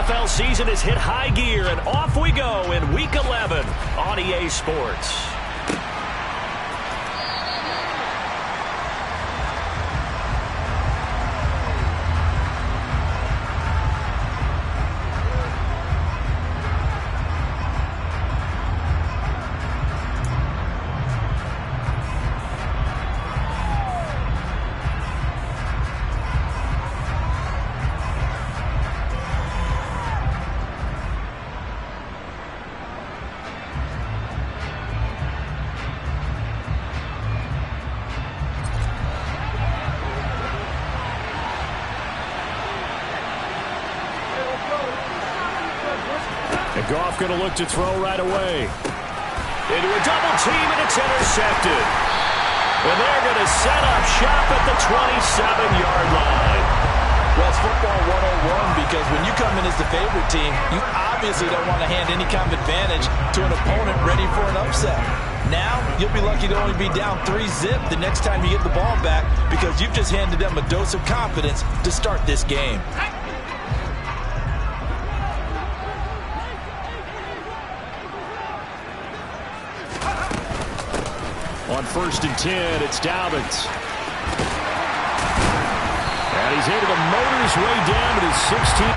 NFL season has hit high gear, and off we go in Week 11 on EA Sports. Goff going to look to throw right away. Into a double team, and it's intercepted. And they're going to set up shop at the 27-yard line. Well, it's football 101 because when you come in as the favorite team, you obviously don't want to hand any kind of advantage to an opponent ready for an upset. Now, you'll be lucky to only be down 3-zip the next time you get the ball back because you've just handed them a dose of confidence to start this game. On 1st and 10, it's Dobbins. And he's able to motor his way down to his 16.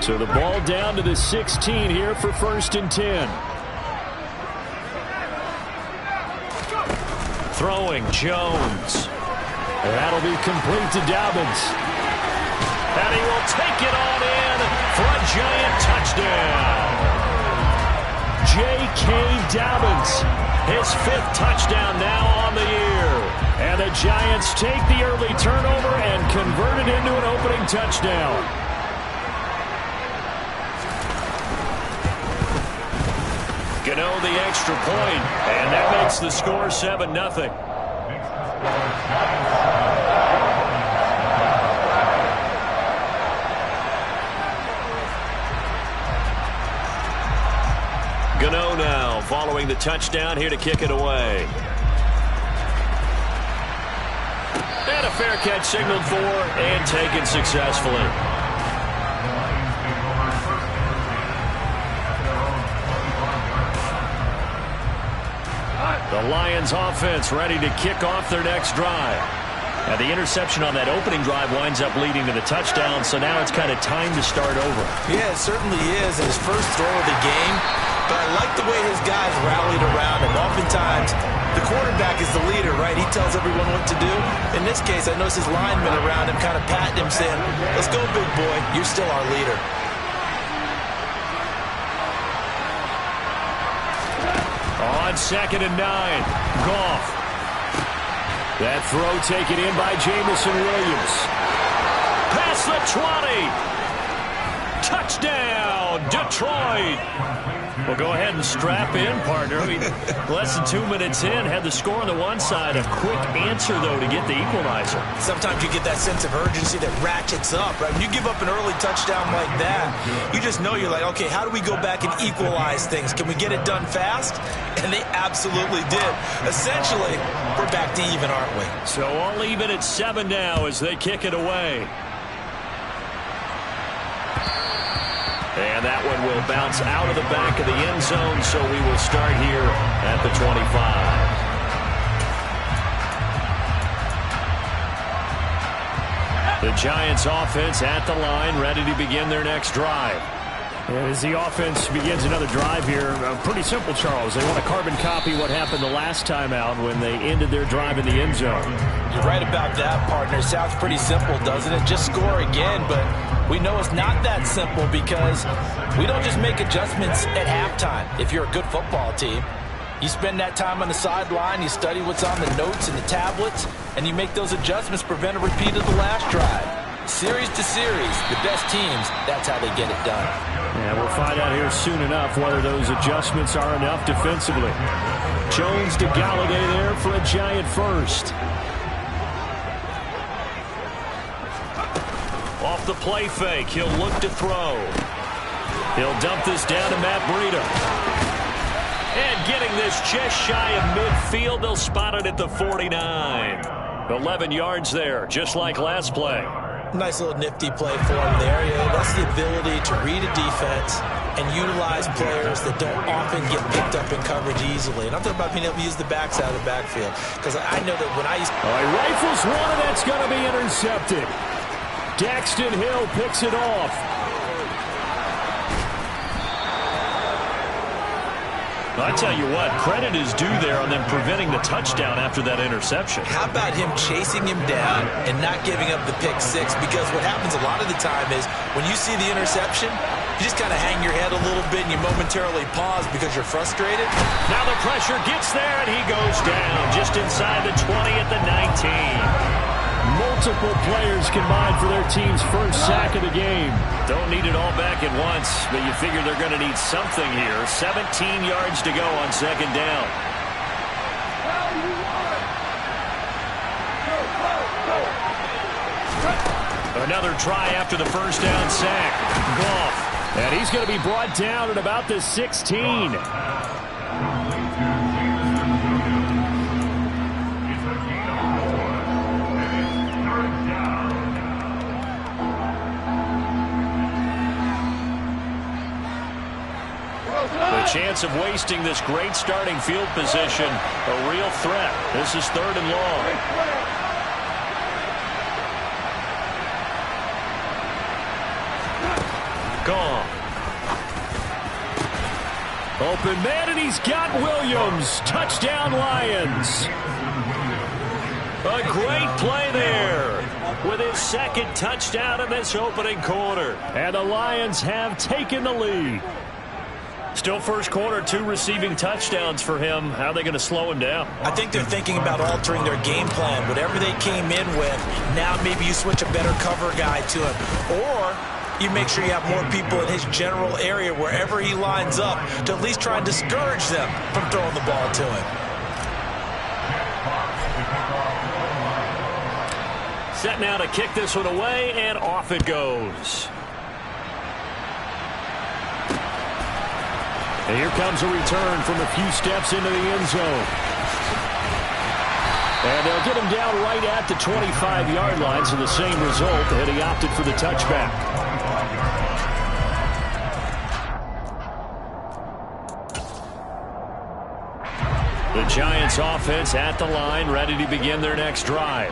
So the ball down to the 16 here for 1st and 10. Throwing, Jones. That'll be complete to Dobbins. And he will take it on in for a giant touchdown. J.K. Dobbins, his 5th touchdown now on the year. And the Giants take the early turnover and convert it into an opening touchdown. Gano the extra point, and that makes the score 7-0. Gano now following the touchdown here to kick it away. And a fair catch signaled for and taken successfully. The Lions offense ready to kick off their next drive. Now the interception on that opening drive winds up leading to the touchdown, so now it's kind of time to start over. Yeah, it certainly is, and his first throw of the game. But I like the way his guys rallied around him. Oftentimes, the quarterback is the leader, right? He tells everyone what to do. In this case, I noticed his linemen around him kind of patting him, saying, "Let's go, big boy. You're still our leader." On 2nd and 9, Goff. That throw taken in by Jameson Williams. Past the 20. Touchdown, Detroit. Well, go ahead and strap in, partner. Less than 2 minutes in, had the score on the one side. A quick answer, though, to get the equalizer. Sometimes you get that sense of urgency that ratchets up, right? When you give up an early touchdown like that, you just know you're like, okay, how do we go back and equalize things? Can we get it done fast? And they absolutely did. Essentially, we're back to even, aren't we? So all even at 7 now as they kick it away. And that one will bounce out of the back of the end zone, so we will start here at the 25. The Giants offense at the line, ready to begin their next drive. And as the offense begins another drive here, pretty simple, Charles. They want to carbon copy what happened the last time out when they ended their drive in the end zone. You're right about that, partner. Sounds pretty simple, doesn't it? Just score again, but we know it's not that simple because we don't just make adjustments at halftime. If you're a good football team, you spend that time on the sideline, you study what's on the notes and the tablets, and you make those adjustments, prevent a repeat of the last drive. Series to series, the best teams, that's how they get it done. Yeah, we'll find out here soon enough whether those adjustments are enough defensively. Jones to Galladay there for a Giant first. Off the play fake, he'll look to throw. He'll dump this down to Matt Breida. And getting this just shy of midfield, they'll spot it at the 49. 11 yards there, just like last play. Nice little nifty play for him there. Yeah, that's the ability to read a defense and utilize players that don't often get picked up in coverage easily. And I'm talking about being able to use the backs out of the backfield. Because I know that when I used to... He rifles one, and that's going to be intercepted. Daxton Hill picks it off. I tell you what, credit is due there on them preventing the touchdown after that interception. How about him chasing him down and not giving up the pick six? Because what happens a lot of the time is when you see the interception, you just kind of hang your head a little bit and you momentarily pause because you're frustrated. Now the pressure gets there and he goes down just inside the 20 at the 19. Multiple players combined for their team's first sack of the game. Don't need it all back at once, but you figure they're going to need something here. 17 yards to go on second down. Another try after the first down sack. Goff. And he's going to be brought down at about the 16. The chance of wasting this great starting field position, a real threat. This is 3rd and long. Gone. Open man, and he's got Williams. Touchdown, Lions. A great play there with his second touchdown in this opening quarter. And the Lions have taken the lead. Still first quarter, 2 receiving touchdowns for him. How are they going to slow him down? I think they're thinking about altering their game plan. Whatever they came in with, now maybe you switch a better cover guy to him. Or you make sure you have more people in his general area wherever he lines up to at least try and discourage them from throwing the ball to him. Set now to kick this one away, and off it goes. And here comes a return from a few steps into the end zone. And they'll get him down right at the 25-yard line, so the same result, and he opted for the touchback. The Giants offense at the line, ready to begin their next drive.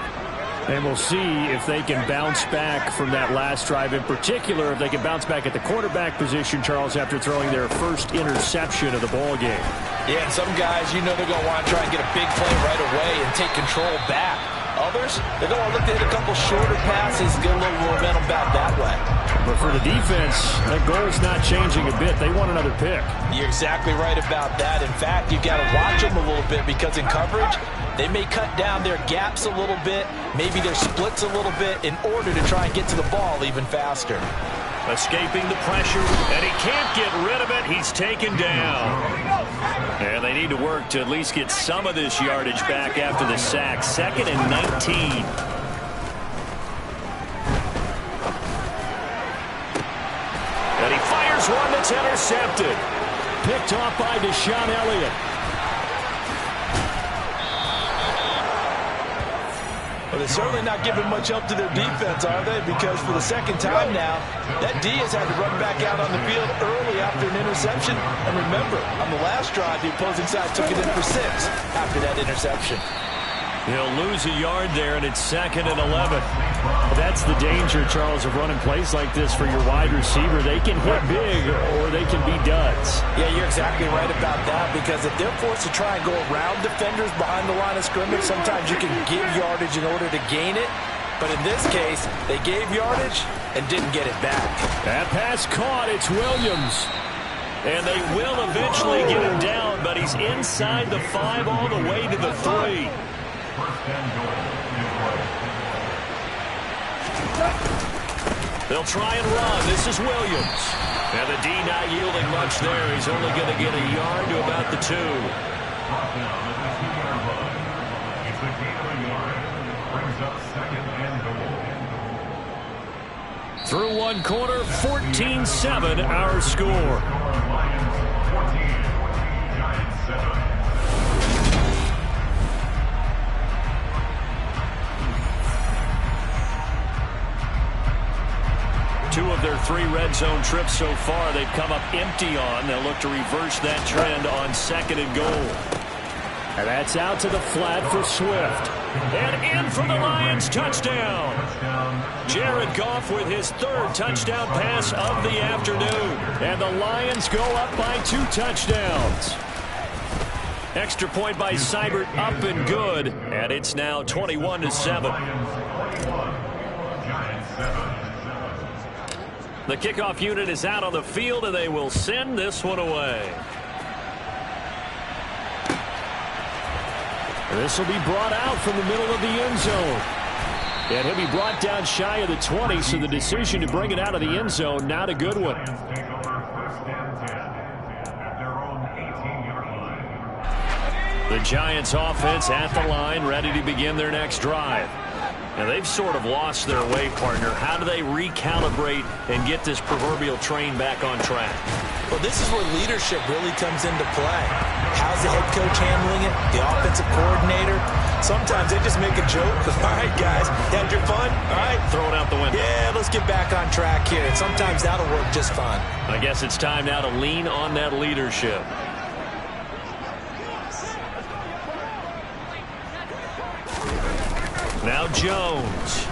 And we'll see if they can bounce back from that last drive. In particular, if they can bounce back at the quarterback position, Charles, after throwing their first interception of the ball game. Yeah, and some guys, you know they're going to want to try and get a big play right away and take control back. Others, they're going to look to hit a couple shorter passes, get a little momentum back that way. But for the defense, that goal's not changing a bit. They want another pick. You're exactly right about that. In fact, you've got to watch them a little bit because in coverage, they may cut down their gaps a little bit, maybe their splits a little bit in order to try and get to the ball even faster. Escaping the pressure, and he can't get rid of it. He's taken down. And they need to work to at least get some of this yardage back after the sack. 2nd and 19. And he fires one that's intercepted. Picked off by Deshaun Elliott. Well, they're certainly not giving much help to their defense, are they? Because for the second time now, that D has had to run back out on the field early after an interception. And remember, on the last drive, the opposing side took it in for 6 after that interception. He'll lose a yard there, and it's 2nd and 11. That's the danger, Charles, of running plays like this for your wide receiver. They can hit big or they can be duds. Yeah, you're exactly right about that, because if they're forced to try and go around defenders behind the line of scrimmage, sometimes you can give yardage in order to gain it. But in this case, they gave yardage and didn't get it back. That pass caught. It's Williams. And they will eventually get him down, but he's inside the 5 all the way to the 3. They'll try and run. This is Williams. And the D not yielding much there. He's only going to get a yard to about the 2. Through one quarter, 14-7 our score. Two of their 3 red zone trips so far they've come up empty on. They'll look to reverse that trend on 2nd and goal. And that's out to the flat for Swift. And in for the Lions, touchdown. Jared Goff with his 3rd touchdown pass of the afternoon. And the Lions go up by 2 touchdowns. Extra point by Seibert, up and good. And it's now 21-7. The kickoff unit is out on the field, and they will send this one away. This will be brought out from the middle of the end zone. And he'll be brought down shy of the 20, so the decision to bring it out of the end zone, not a good one. The Giants offense at the line, ready to begin their next drive. Now, they've sort of lost their way, partner. How do they recalibrate and get this proverbial train back on track? Well, this is where leadership really comes into play. How's the head coach handling it? The offensive coordinator? Sometimes they just make a joke. All right, guys, had your fun? All right. Throw it out the window. Yeah, let's get back on track here. And sometimes that'll work just fine. I guess it's time now to lean on that leadership. Now Jones.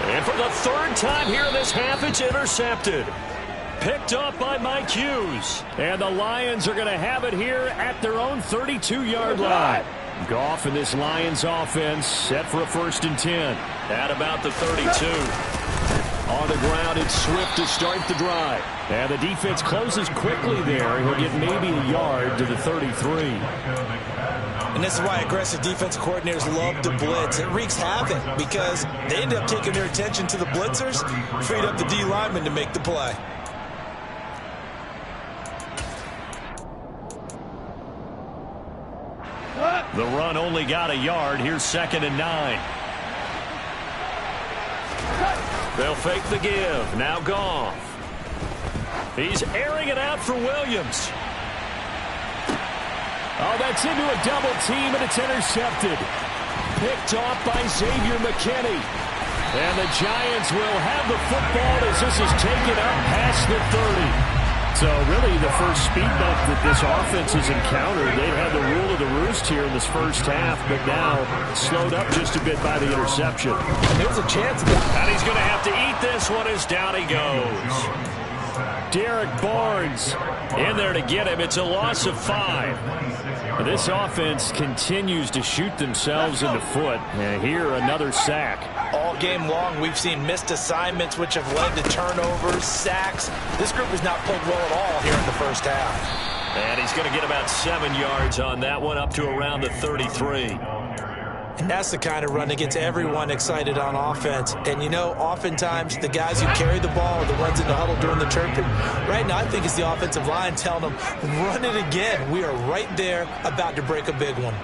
And for the 3rd time here in this half, it's intercepted. Picked up by Mike Hughes. And the Lions are going to have it here at their own 32-yard line. Goff and this Lions offense set for a 1st and 10. At about the 32. On the ground, it's Swift to start the drive. And the defense closes quickly there. He'll get maybe a yard to the 33. And this is why aggressive defensive coordinators love to blitz. It wreaks havoc because they end up taking their attention to the blitzers, freed up the D lineman to make the play. The run only got a yard. Here's 2nd and 9. They'll fake the give. Now Goff. He's airing it out for Williams. Oh, that's into a double team, and it's intercepted. Picked off by Xavier McKinney. And the Giants will have the football as this is taken up past the 30. So really the first speed bump that this offense has encountered. They've had the rule of the roost here in this first half, but now slowed up just a bit by the interception. And there's a chance. And he's going to have to eat this one as down he goes. Derek Barnes in there to get him. It's a loss of 5. This offense continues to shoot themselves in the foot. And here, another sack. All game long, we've seen missed assignments, which have led to turnovers, sacks. This group has not played well at all here in the first half. And he's going to get about 7 yards on that one, up to around the 33. And that's the kind of run that gets everyone excited on offense. And, you know, oftentimes the guys who carry the ball are the ones in the huddle during the chirping. Right now, I think it's the offensive line telling them, run it again. We are right there about to break a big one.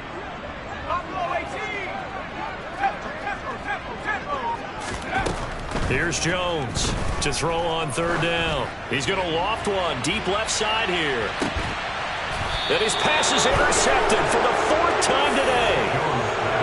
Here's Jones to throw on 3rd down. He's going to loft one deep left side here. And his pass is intercepted for the 4th time today.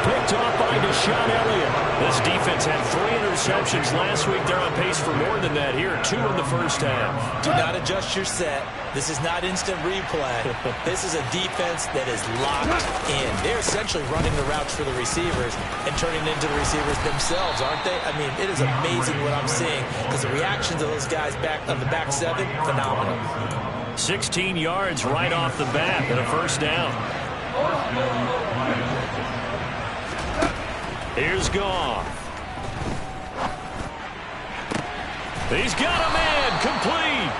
Picked off by Deshaun Elliott. This defense defense had 3 interceptions last week. They're on pace for more than that here. 2 in the first half. Do not adjust your set. This is not instant replay. This is a defense that is locked in. They're essentially running the routes for the receivers and turning it into the receivers themselves, aren't they? I mean, it is amazing what I'm seeing because the reactions of those guys back on the back 7, phenomenal. 16 yards right off the bat and a first down. Here's Goff. He's got a man complete.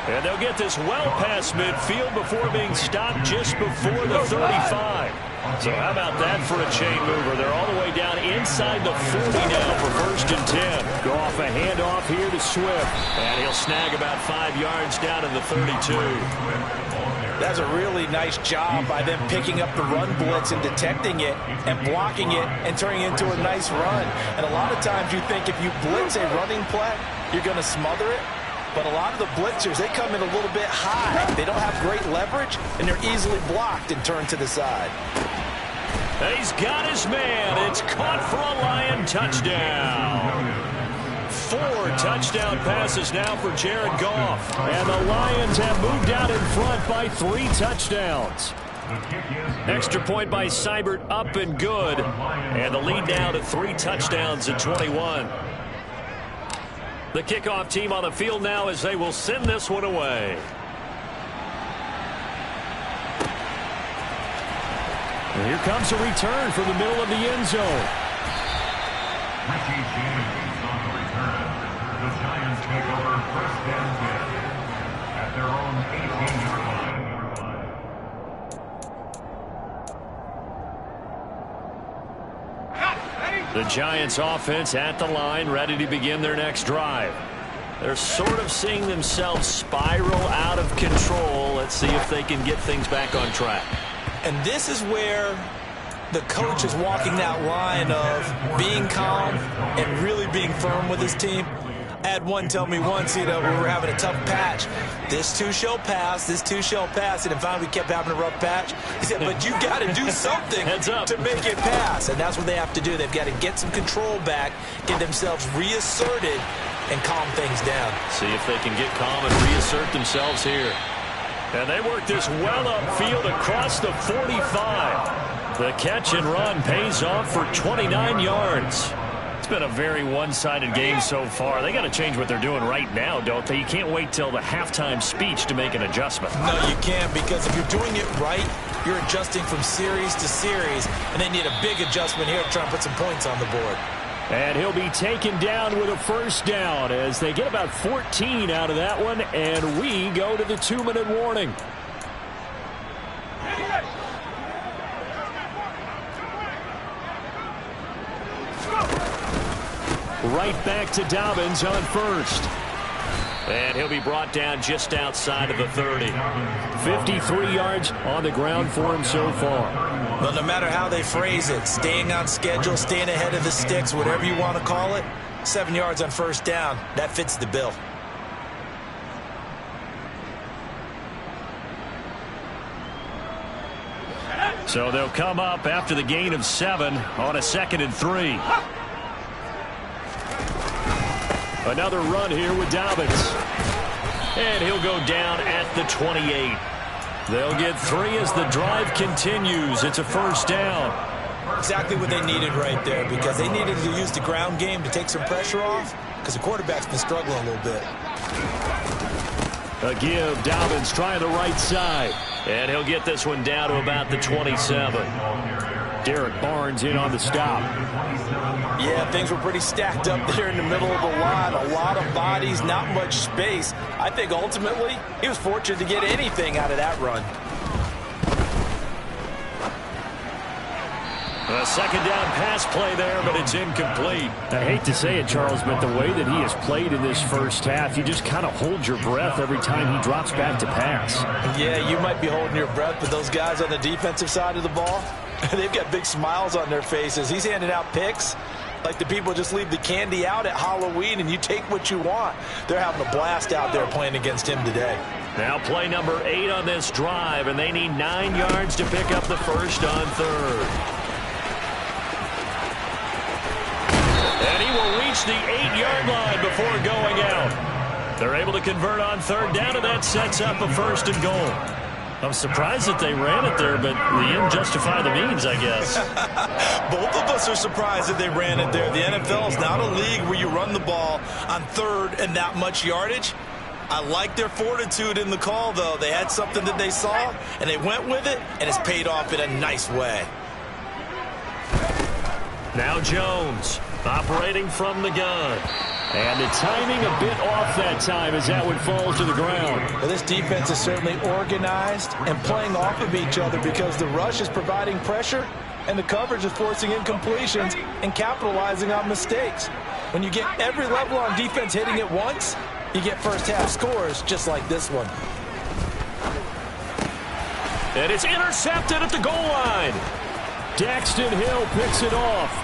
And they'll get this well past midfield before being stopped just before the 35. So how about that for a chain mover? They're all the way down inside the 40 now for 1st and 10. Goff a handoff here to Swift. And he'll snag about 5 yards down to the 32. That's a really nice job by them picking up the run blitz and detecting it and blocking it and turning it into a nice run. And a lot of times you think if you blitz a running play, you're going to smother it. But a lot of the blitzers, they come in a little bit high. They don't have great leverage, and they're easily blocked and turned to the side. He's got his man. It's caught for a Lion touchdown. 4 touchdown passes now for Jared Goff. And the Lions have moved out in front by 3 touchdowns. Extra point by Seibert up and good. And the lead now to 3 touchdowns at 21. The kickoff team on the field now as they will send this one away. And here comes a return from the middle of the end zone. Richie James on the return. The Giants take over 1st and 10 at their own 18-yard line. The Giants offense at the line, ready to begin their next drive. They're sort of seeing themselves spiral out of control. Let's see if they can get things back on track. And this is where the coach is walking that line of being calm and really being firm with his team. I had one tell me once, we were having a tough patch. This too shall pass, this too shall pass. And finally we kept having a rough patch. He said, but you got to do something to make it pass. And that's what they have to do. They've got to get some control back, get themselves reasserted, and calm things down. See if they can get calm and reassert themselves here. And they work this well upfield across the 45. The catch and run pays off for 29 yards. It's been a very one-sided game so far. They got to change what they're doing right now, don't they? You can't wait till the halftime speech to make an adjustment. No, you can't, because if you're doing it right, you're adjusting from series to series, and they need a big adjustment here to try and put some points on the board. And he'll be taken down with a first down as they get about 14 out of that one, and we go to the 2-minute warning. Right back to Dobbins on first. And he'll be brought down just outside of the 30. 53 yards on the ground for him so far. Well, no matter how they phrase it, staying on schedule, staying ahead of the sticks, whatever you want to call it, 7 yards on first down, that fits the bill. So they'll come up after the gain of 7 on a 2nd and 3. Another run here with Dobbins. And he'll go down at the 28. They'll get 3 as the drive continues. It's a first down. Exactly what they needed right there, because they needed to use the ground game to take some pressure off, because the quarterback's been struggling a little bit. A give, Dobbins trying the right side. And he'll get this one down to about the 27. Derek Barnes in on the stop. Yeah, things were pretty stacked up there in the middle of the line. A lot of bodies, not much space. I think ultimately he was fortunate to get anything out of that run. A second down pass play there, but it's incomplete. I hate to say it, Charles, but the way that he has played in this first half, you just kind of hold your breath every time he drops back to pass. Yeah, you might be holding your breath, but those guys on the defensive side of the ball, they've got big smiles on their faces. He's handing out picks like the people just leave the candy out at Halloween and you take what you want. They're having a blast out there playing against him today. Now play number 8 on this drive, and they need 9 yards to pick up the first on 3rd. And reach the 8-yard line before going out. They're able to convert on third down, and that sets up a 1st and goal. I'm surprised that they ran it there, but the end justified the means, I guess. Both of us are surprised that they ran it there. The NFL is not a league where you run the ball on third and that much yardage. I like their fortitude in the call, though. They had something that they saw, and they went with it, and it's paid off in a nice way. Now Jones operating from the gun. And the timing a bit off that time as that one falls to the ground. Well, this defense is certainly organized and playing off of each other because the rush is providing pressure and the coverage is forcing incompletions and capitalizing on mistakes. When you get every level on defense hitting at once, you get first-half scores just like this one. And it's intercepted at the goal line. Daxton Hill picks it off.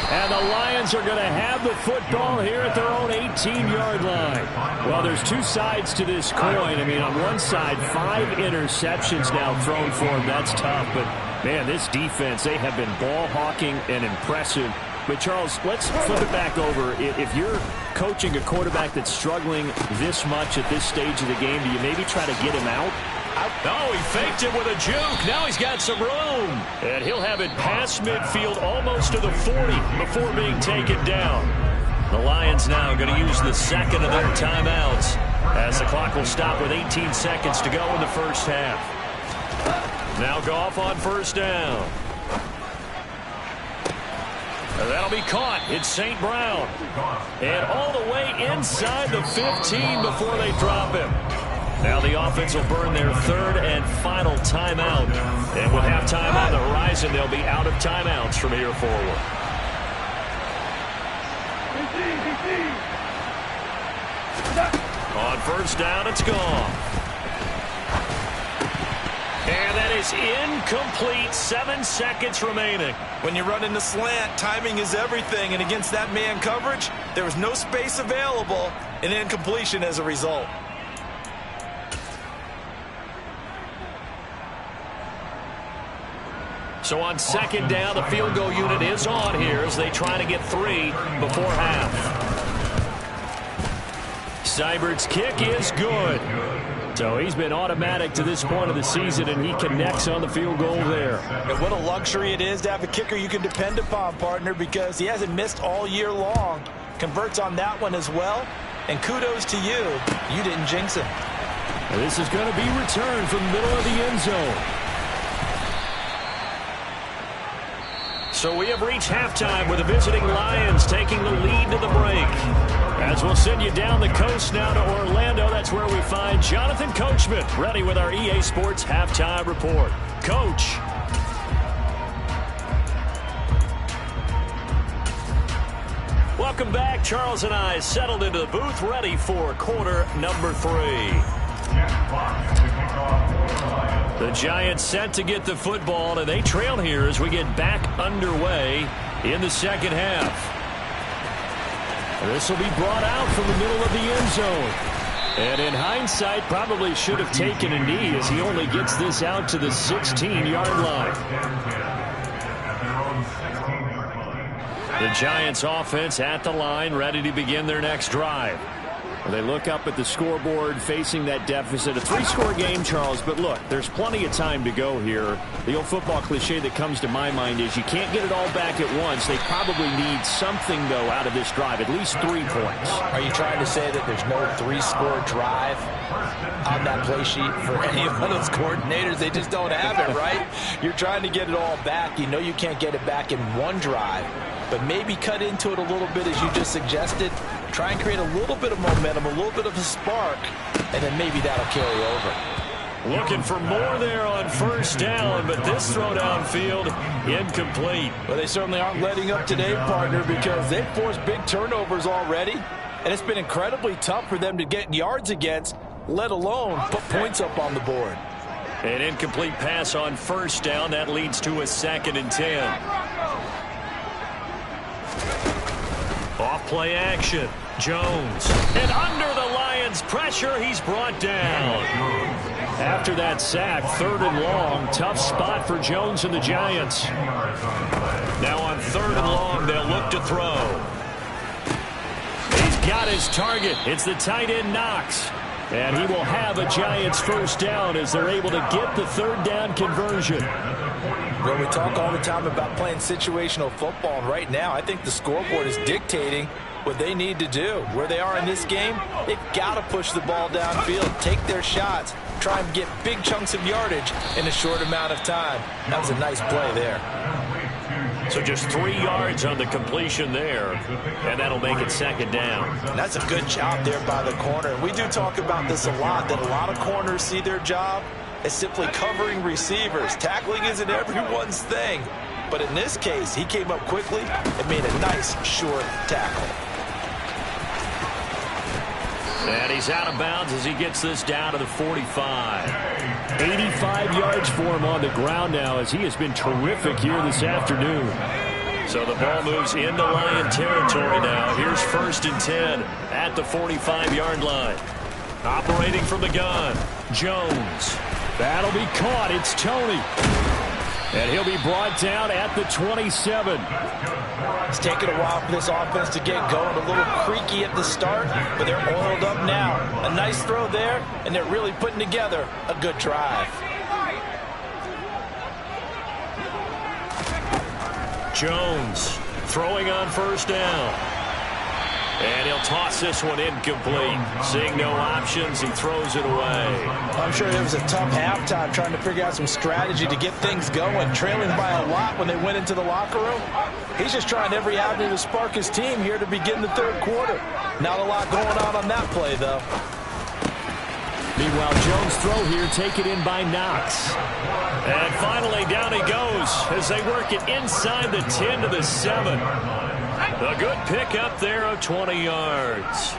And the Lions are going to have the football here at their own 18-yard line. Well, there's two sides to this coin. I mean, on one side, 5 interceptions now thrown for them. That's tough. But, man, this defense, they have been ball hawking and impressive. But, Charles, let's flip it back over. If you're coaching a quarterback that's struggling this much at this stage of the game, do you maybe try to get him out? Oh, he faked it with a juke. Now he's got some room. And he'll have it past midfield almost to the 40 before being taken down. The Lions now going to use the second of their timeouts as the clock will stop with 18 seconds to go in the first half. Now Goff on first down. And that'll be caught. It's St. Brown. And all the way inside the 15 before they drop him. Now the offense will burn their third and final timeout. And with halftime on the horizon, they'll be out of timeouts from here forward. On first down, it's gone. And that is incomplete. 7 seconds remaining. When you run in the slant, timing is everything. And against that man coverage, there was no space available. An incompletion as a result. So on second down, the field goal unit is on here as they try to get 3 before half. Seibert's kick is good. So he's been automatic to this point of the season, and he connects on the field goal there. And what a luxury it is to have a kicker you can depend upon, partner, because he hasn't missed all year long. Converts on that one as well. And kudos to you. You didn't jinx him. And this is going to be returned from the middle of the end zone. So we have reached halftime with the visiting Lions taking the lead to the break. As we'll send you down the coast now to Orlando, that's where we find Jonathan Coachman ready with our EA Sports Halftime Report. Coach. Welcome back. Charles and I settled into the booth ready for quarter number 3. The Giants set to get the football, and they trail here as we get back underway in the second half. This will be brought out from the middle of the end zone. And in hindsight, probably should have taken a knee as he only gets this out to the 16-yard line. The Giants offense at the line, ready to begin their next drive. They look up at the scoreboard facing that deficit. A 3-score game, Charles, but look, there's plenty of time to go here. The old football cliche that comes to my mind is you can't get it all back at once. They probably need something, though, out of this drive, at least 3 points. Are you trying to say that there's no 3-score drive on that play sheet for any of those coordinators? They just don't have it, right? You're trying to get it all back. You know you can't get it back in one drive, but maybe cut into it a little bit as you just suggested. Try and create a little bit of momentum, a little bit of a spark, and then maybe that'll carry over. Looking for more there on first down, but this throw downfield incomplete. Well, they certainly aren't letting up today, partner, because they've forced big turnovers already, and it's been incredibly tough for them to get yards against, let alone put points up on the board. An incomplete pass on first down. That leads to a 2nd and 10. Off play action. Jones. And under the Lions' pressure, he's brought down. After that sack, 3rd and long. Tough spot for Jones and the Giants. Now on 3rd and long, they'll look to throw. got his target. It's the tight end, Knox. And he will have a Giants first down as they're able to get the third down conversion. Well, we talk all the time about playing situational football, and right now I think the scoreboard is dictating what they need to do. Where they are in this game, they've got to push the ball downfield, take their shots, try and get big chunks of yardage in a short amount of time. That was a nice play there. So just 3 yards on the completion there, and that'll make it second down. And that's a good job there by the corner. And we do talk about this a lot, that a lot of corners see their job as simply covering receivers. Tackling isn't everyone's thing. But in this case, he came up quickly and made a nice, short tackle. And he's out of bounds as he gets this down to the 45. 85 yards for him on the ground now as he has been terrific here this afternoon. So the ball moves into Lion territory now. Here's 1st and 10 at the 45-yard line. Operating from the gun, Jones. That'll be caught. It's Tony. And he'll be brought down at the 27. It's taken a while for this offense to get going. A little creaky at the start, but they're oiled up now. A nice throw there, and they're really putting together a good drive. Jones throwing on 1st down. And he'll toss this one incomplete. Seeing no options, he throws it away. I'm sure it was a tough halftime trying to figure out some strategy to get things going. Trailing by a lot when they went into the locker room. He's just trying every avenue to spark his team here to begin the third quarter. Not a lot going on that play, though. Meanwhile, Jones' throw here taken in by Knox. And finally, down he goes as they work it inside the 10 to the 7. A good pick up there of 20 yards.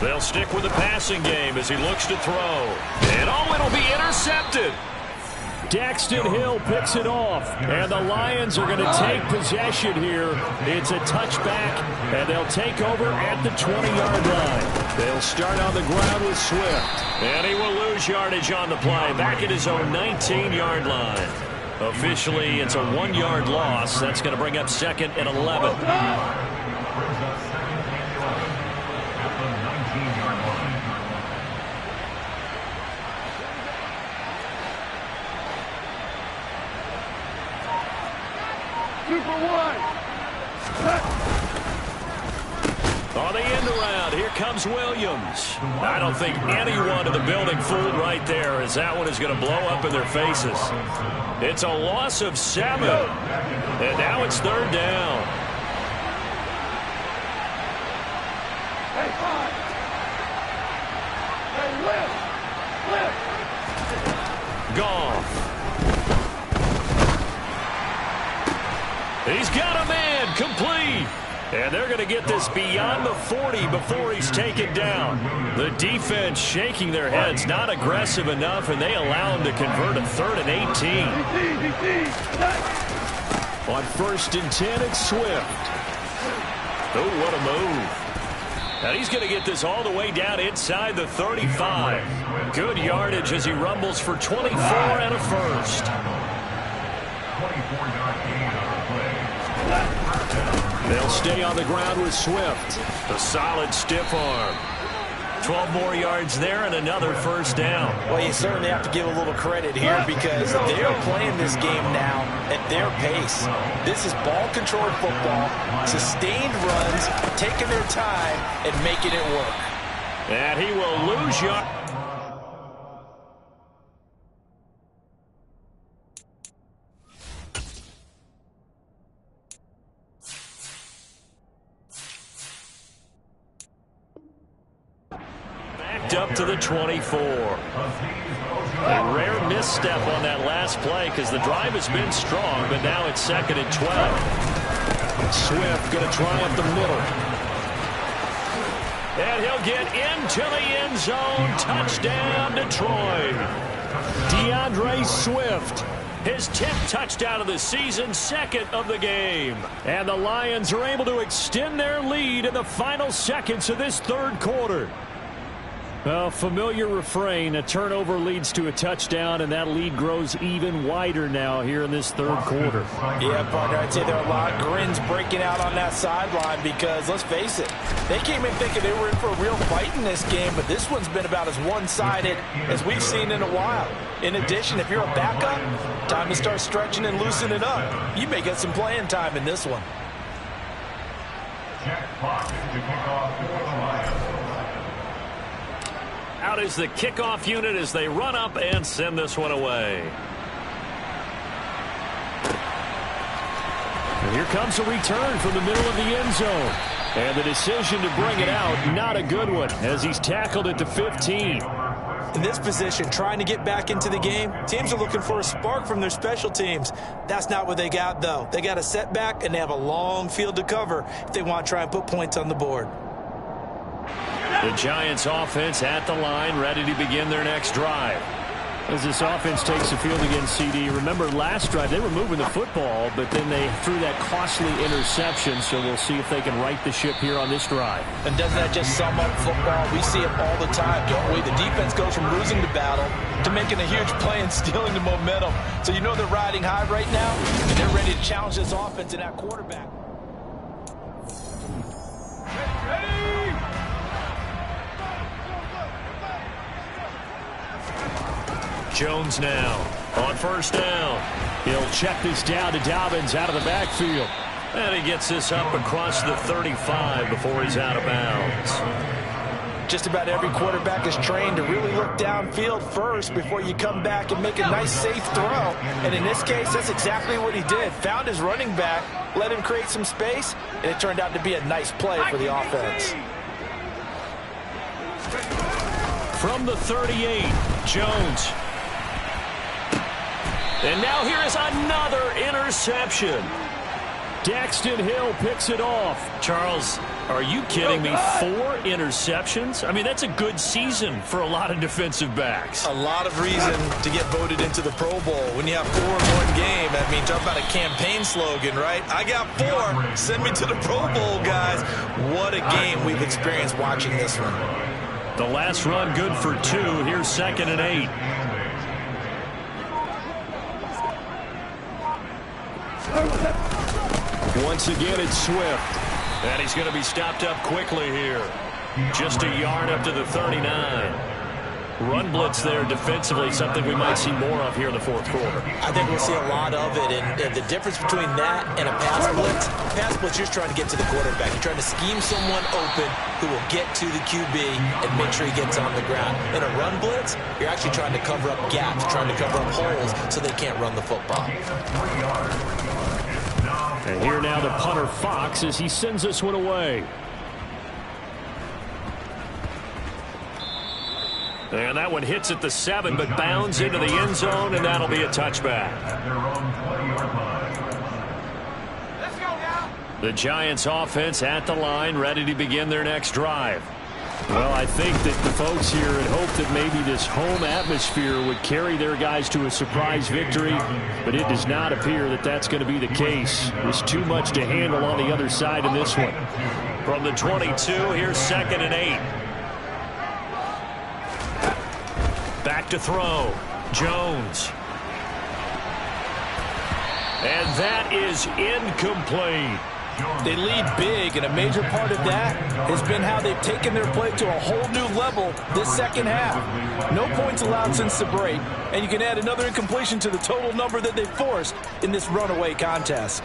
They'll stick with the passing game as he looks to throw. And it'll be intercepted. Daxton Hill picks it off, and the Lions are going to take possession here. It's a touchback, and they'll take over at the 20-yard line. They'll start on the ground with Swift. And he will lose yardage on the play, back at his own 19-yard line. Officially, it's a 1-yard loss. That's going to bring up 2nd and 11. On the end around, here comes Williams. I don't think anyone in the building fooled right there, as that one is going to blow up in their faces. It's a loss of 7. And now it's 3rd down. Goff. He's got a man, complete. And they're going to get this beyond the 40 before he's taken down. The defense shaking their heads, not aggressive enough, and they allow him to convert a 3rd and 18. On 1st and 10, it's Swift. Oh, what a move. Now he's going to get this all the way down inside the 35. Good yardage as he rumbles for 24 and a first. 24-yard gain on the play. They'll stay on the ground with Swift. A solid stiff arm. 12 more yards there and another first down. Well, you certainly have to give a little credit here because they're playing this game now at their pace. This is ball-controlled football, sustained runs, taking their time, and making it work. And he will lose yard. Up to the 24. A rare misstep on that last play because the drive has been strong, but now it's 2nd and 12. Swift going to try up the middle. And he'll get into the end zone. Touchdown, Detroit. DeAndre Swift. His 10th touchdown of the season, 2nd of the game. And the Lions are able to extend their lead in the final seconds of this third quarter. Well, familiar refrain, a turnover leads to a touchdown, and that lead grows even wider now here in this third quarter. Yeah, partner, I'd say there are a lot of grins breaking out on that sideline because, let's face it, they came in thinking they were in for a real fight in this game, but this one's been about as one-sided as we've seen in a while. In addition, if you're a backup, time to start stretching and loosening up. You may get some playing time in this one. Check clock to kick off for the Lions. Out is the kickoff unit as they run up and send this one away. And here comes a return from the middle of the end zone. And the decision to bring it out, not a good one, as he's tackled at the 15. In this position, trying to get back into the game, teams are looking for a spark from their special teams. That's not what they got, though. They got a setback, and they have a long field to cover if they want to try and put points on the board. The Giants offense at the line, ready to begin their next drive. As this offense takes the field against CD, remember last drive they were moving the football, but then they threw that costly interception, so we'll see if they can right the ship here on this drive. And doesn't that just sum up football? We see it all the time, don't we? The defense goes from losing the battle to making a huge play and stealing the momentum. So you know they're riding high right now, and they're ready to challenge this offense and that quarterback. Jones now on first down. He'll check this down to Dobbins out of the backfield. And he gets this up across the 35 before he's out of bounds. Just about every quarterback is trained to really look downfield first before you come back and make a nice, safe throw. And in this case, that's exactly what he did. Found his running back, let him create some space, and it turned out to be a nice play for the offense. From the 38, Jones. And now here is another interception. Daxton Hill picks it off. Charles, are you kidding me? 4 interceptions? I mean, that's a good season for a lot of defensive backs. A lot of reason to get voted into the Pro Bowl. When you have 4 in one game, I mean, talk about a campaign slogan, right? I got 4. Send me to the Pro Bowl, guys. What a game we've experienced watching this one. The last run good for 2. Here's 2nd and 8. Once again, it's Swift. And he's going to be stopped up quickly here. Just a yard up to the 39. Run blitz there defensively, something we might see more of here in the fourth quarter. I think we'll see a lot of it, and the difference between that and a pass blitz, you're trying to get to the quarterback. You're trying to scheme someone open who will get to the QB and make sure he gets on the ground. In a run blitz, you're actually trying to cover up gaps, trying to cover up holes so they can't run the football. And here now the punter Fox as he sends this one away. And that one hits at the 7, but bounds into the end zone, and that'll be a touchback. The Giants offense at the line, ready to begin their next drive. Well, I think that the folks here had hoped that maybe this home atmosphere would carry their guys to a surprise victory, but it does not appear that that's going to be the case. There's too much to handle on the other side in this one. From the 22, here's 2nd and 8. Back to throw. Jones. And that is incomplete. They lead big, and a major part of that has been how they've taken their play to a whole new level this second half. No points allowed since the break, and you can add another incompletion to the total number that they've forced in this runaway contest.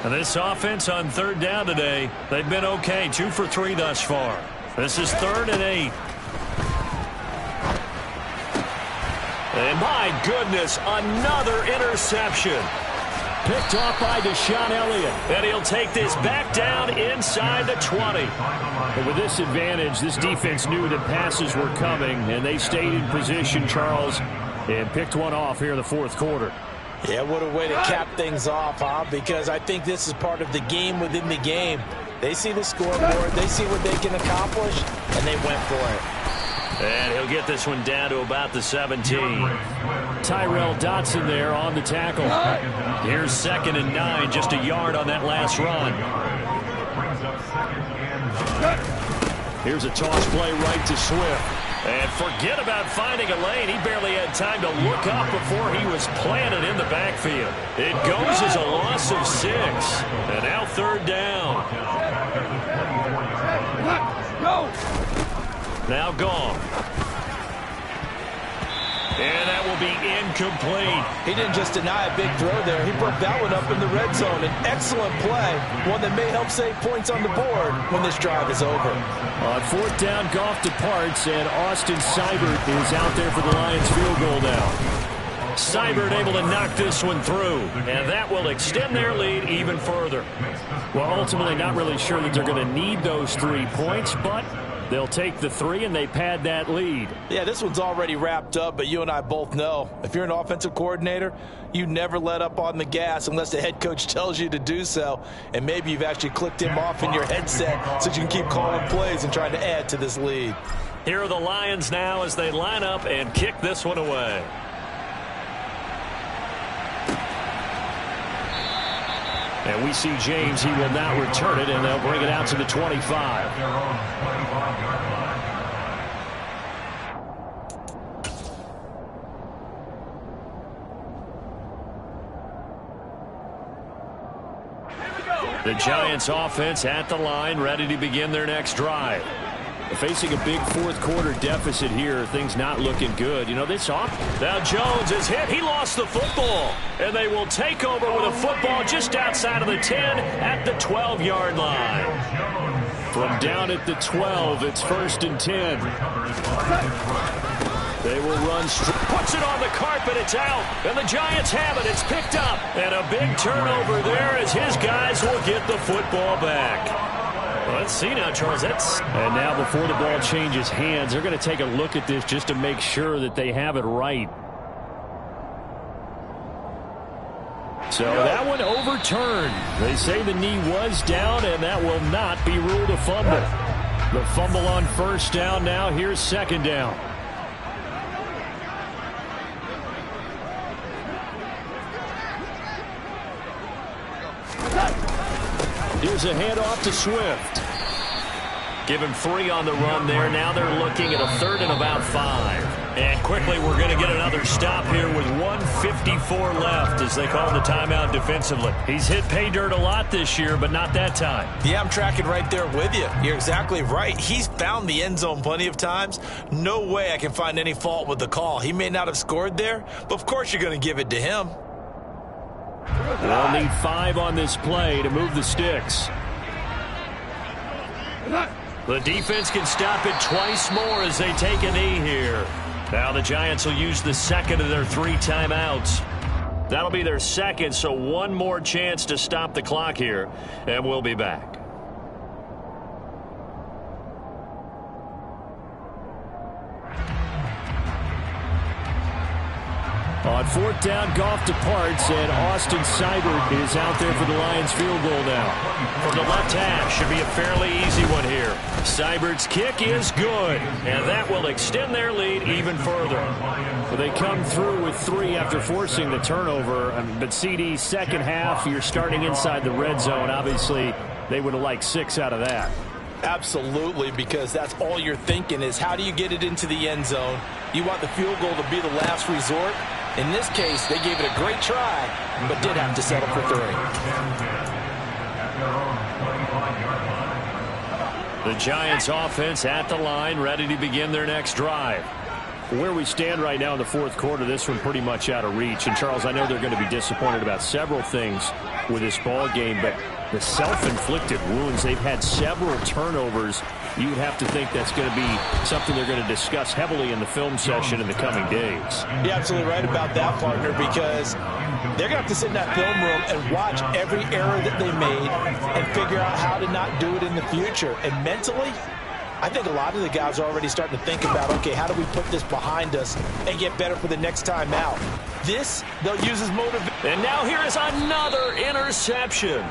And this offense on 3rd down today, they've been okay. 2 for 3 thus far. This is 3rd and 8. And my goodness, another interception. Picked off by Deshaun Elliott. And he'll take this back down inside the 20. But with this advantage, this defense knew that passes were coming, and they stayed in position, Charles, and picked one off here in the fourth quarter. Yeah, what a way to cap things off, huh? Because I think this is part of the game within the game. They see the scoreboard, they see what they can accomplish, and they went for it. And he'll get this one down to about the 17. Tyrel Dodson there on the tackle. Here's 2nd and 9, just a yard on that last run. Here's a toss play right to Swift. And forget about finding a lane. He barely had time to look up before he was planted in the backfield. It goes as a loss of 6. And now 3rd down. Now gone. And that will be incomplete. He didn't just deny a big throw there. He broke that one up in the red zone. An excellent play, one that may help save points on the board when this drive is over. On 4th down, Goff departs, and Austin Seibert is out there for the Lions field goal now. Seibert able to knock this one through, and that will extend their lead even further. Well, ultimately not really sure that they're going to need those 3 points, but they'll take the 3 and they pad that lead. Yeah, this one's already wrapped up, but you and I both know if you're an offensive coordinator, you never let up on the gas unless the head coach tells you to do so. And maybe you've actually clicked him off in your headset so you can keep calling plays and trying to add to this lead. Here are the Lions now as they line up and kick this one away. And we see James. He will now return it, and they'll bring it out to the 25. The Giants offense at the line, ready to begin their next drive. Facing a big 4th quarter deficit here, things not looking good. You know, this off. Now Jones is hit. He lost the football. And they will take over with a football just outside of the 10 at the 12-yard line. From down at the 12, it's 1st and 10. They will run straight. Puts it on the carpet. It's out. And the Giants have it. It's picked up. And a big turnover there as his guys will get the football back. Well, let's see now, Charles. And now before the ball changes hands, they're going to take a look at this just to make sure that they have it right. So that one overturned. They say the knee was down, and that will not be ruled a fumble. The fumble on 1st down now. Here's 2nd down. Here's a handoff to Swift. Give him 3 on the run there. Now they're looking at a 3rd and about 5. And quickly we're going to get another stop here with 1:54 left as they call the timeout defensively. He's hit pay dirt a lot this year, but not that time. Yeah, I'm tracking right there with you. You're exactly right. He's found the end zone plenty of times. No way I can find any fault with the call. He may not have scored there, but of course you're going to give it to him. They'll need 5 on this play to move the sticks. The defense can stop it twice more as they take a knee here. Now the Giants will use the 2nd of their 3 timeouts. That'll be their 2nd, so 1 more chance to stop the clock here, and we'll be back. On 4th down, Goff departs, and Austin Seibert is out there for the Lions field goal now. From the left hash, should be a fairly easy one here. Seibert's kick is good, and that will extend their lead even further. Well, they come through with 3 after forcing the turnover, but CD, 2nd half, you're starting inside the red zone. Obviously, they would have liked 6 out of that. Absolutely, because that's all you're thinking is how do you get it into the end zone? You want the field goal to be the last resort. In this case, they gave it a great try, but did have to settle for 3. The Giants offense at the line, ready to begin their next drive. Where we stand right now in the 4th quarter, this one pretty much out of reach. And, Charles, I know they're going to be disappointed about several things with this ball game, but the self-inflicted wounds, they've had several turnovers. You would have to think that's going to be something they're going to discuss heavily in the film session in the coming days. You're absolutely right about that, partner, because they're going to have to sit in that film room and watch every error that they made and figure out how to not do it in the future. And mentally, I think a lot of the guys are already starting to think about, okay, how do we put this behind us and get better for the next time out? This, they'll use as motivation. And now here is another interception.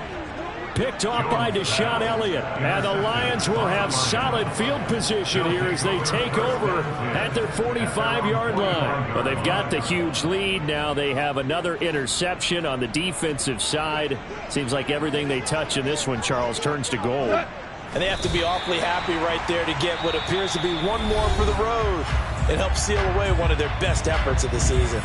Picked off by Deshaun Elliott. And the Lions will have solid field position here as they take over at their 45-yard line. Well, they've got the huge lead. Now they have another interception on the defensive side. Seems like everything they touch in this one, Charles, turns to gold. And they have to be awfully happy right there to get what appears to be one more for the road. It helps seal away one of their best efforts of the season.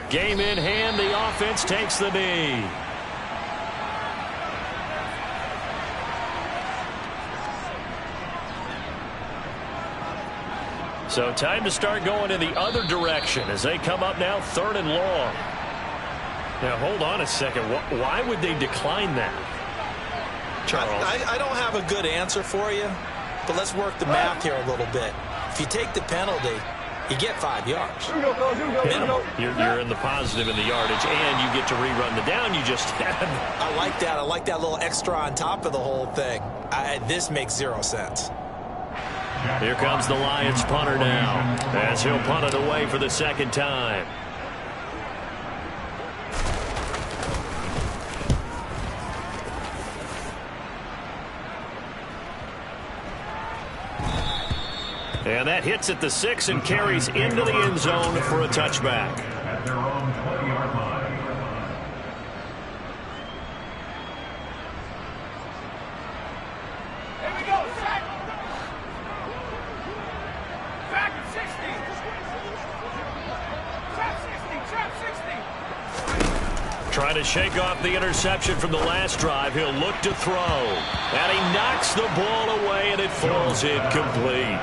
Game in hand, the offense takes the knee. So time to start going in the other direction as they come up now 3rd and long. Now hold on a second. Why would they decline that, Charles? I don't have a good answer for you, but let's work the math here a little bit. If you take the penalty, you get 5 yards. Minimum. You're in the positive in the yardage, and you get to rerun the down you just had. I like that. I like that little extra on top of the whole thing. This makes 0 sense. Here comes the Lions punter now, as he'll punt it away for the 2nd time. And that hits at the 6 and carries into the end zone for a touchback. At their own 20-yard line. Trying to shake off the interception from the last drive. He'll look to throw. And he knocks the ball away, and it falls incomplete.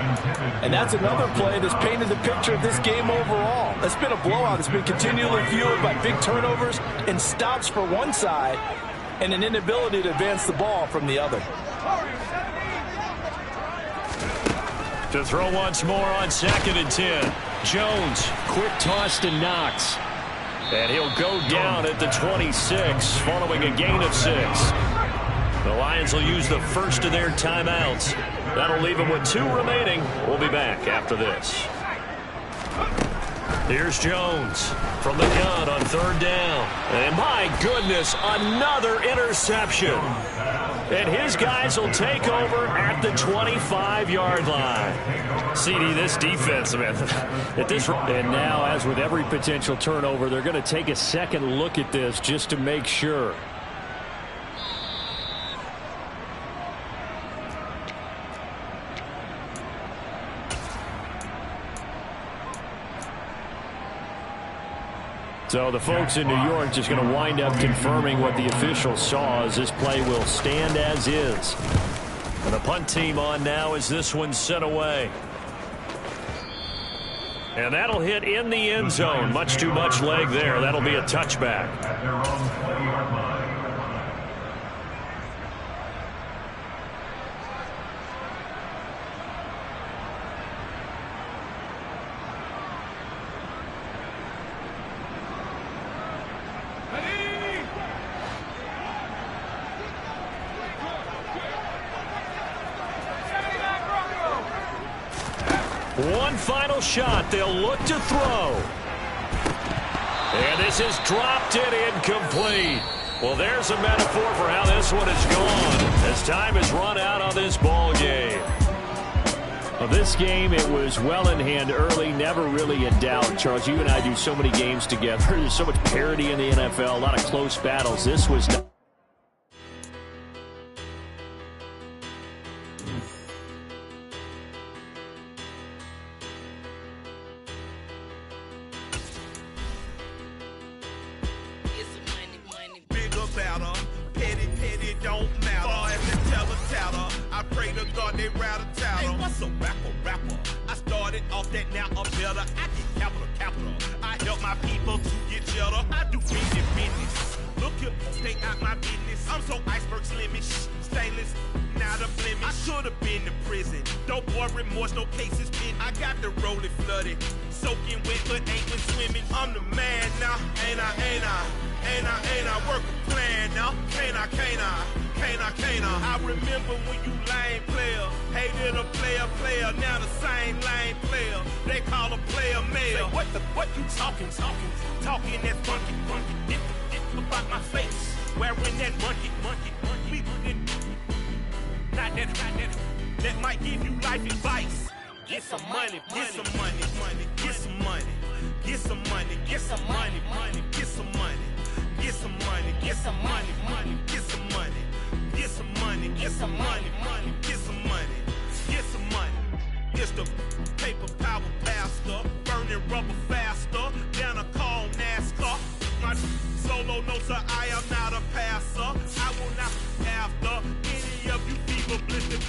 And that's another play that's painted the picture of this game overall. It's been a blowout. It's been continually fueled by big turnovers and stops for one side and an inability to advance the ball from the other. To throw once more on 2nd and 10. Jones, quick toss to Knox. And he'll go down at the 26 following a gain of 6. The Lions will use the first of their timeouts. That'll leave them with 2 remaining. We'll be back after this. Here's Jones from the gun on 3rd down. And my goodness, another interception. And his guys will take over at the 25-yard line. CD, this defense, man, at this, and now, as with every potential turnover, they're going to take a second look at this just to make sure. So the folks in New York just going to wind up confirming what the officials saw, as this play will stand as is. And the punt team on now as this one's sent away. And that'll hit in the end zone. Much too much leg there. That'll be a touchback. At their own 20-yard line. One final shot. They'll look to throw. And this is dropped in incomplete. Well, there's a metaphor for how this one is gone, as time has run out on this ball game. Well, this game, it was well in hand early, never really in doubt. Charles, you and I do so many games together. There's so much parity in the NFL, a lot of close battles. This was not. ain't I work a plan now? Can't I? I remember when you lame player, hated a player, now the same lame player. They call a player mayor. What you talking that funky, about my face. Wearing that monkey. Not that might give you life advice. Get some money. It's the paper power pastor, burning rubber faster, down a call NASCAR. My solo notes are I am not a passer. I will not after any of you people blistered.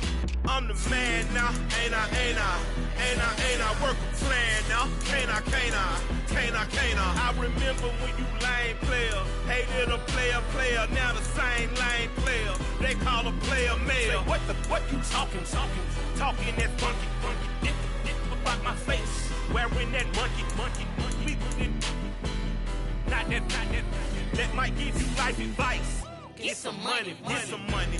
I'm the man now, ain't I work a plan now, can't I? I remember when you lame player, hated a player, now the same lame player. They call a player mayor. What you talking that funky, about my face, wearing that monkey. Not that might give you life advice. Get some money. Get some money.